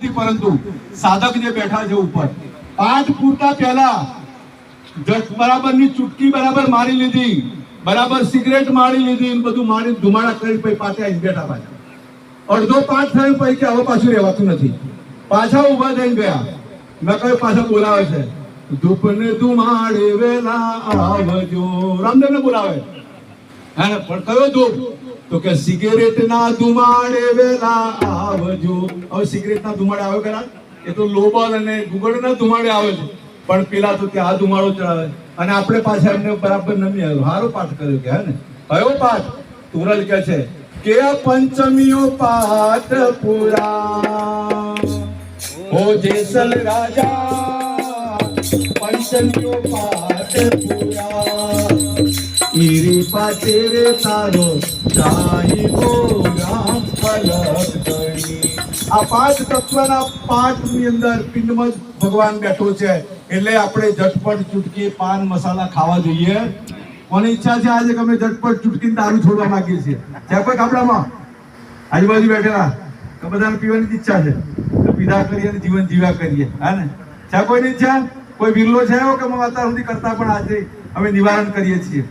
પરંતુ સાધક જે બેઠા છે ઉપર પાઠ પૂરતા પહેલા બરાબરની ચૂટકી બરાબર મારી લીધી, બરાબર સિગરેટ મારી લીધી, બધું મારી ધુમાડા કરી પછી પાછા આવીને બેઠા. પાછા અડધો પાઠ થયો પછી કે હવે પાછું રહેવાતું નથી, પાછા ઉભા થઈને ગયા. મેં કહ્યું પાછા બોલાવે છે, ધૂપને ધુમાડે વેલા આવજો, રામદેવને બોલાવે. હે ને, પણ કયો ધૂપ? તો કે સિગરેટ ના ધુમાડે વેલા આવજો. હવે સિગરેટ ના ધુમાડે આવે ખરા? એ તો લોબલ અને ગુગળ ના ધુમાડે આવે છે, પણ પેલા તો ત્યાં ધુમાડો ચડાવે. અને આપણે પાછા એમને બરાબર નમી આવ્યો. સારો પાઠ કર્યો કે હે ને. કયો પાઠ? તુરલ કે છે કે પંચમીઓ પાઠ પૂરા હો જેસલ રાજા, પંચમીઓ પાઠ પૂરા ઈરી પાતે રે તારો સાઈ રામ પલક ગણી. આ પાંચ તત્વના પાઠની અંદર પિંડમાં ભગવાન બેઠો છે, એટલે આપણે ઝટપટ ચૂટકી પાન મસાલા ખાવા જોઈએ. કોની ઈચ્છા છે આજે કે અમે ઝટપટ ચૂટકી દારૂ છોડવા માંગીએ છીએ? છે કોઈ ગામડામાં આજુબાજુ બેઠેલા કે બધાને પીવાની ઈચ્છા છે તો પીધા કરીએ અને જીવન જીવ્યા કરીએ? હા ને, છે કોઈની ઈચ્છા? કોઈ વિરલો છે કે અત્યાર સુધી કરતા પણ આજે અમે નિવારણ કરીએ છીએ?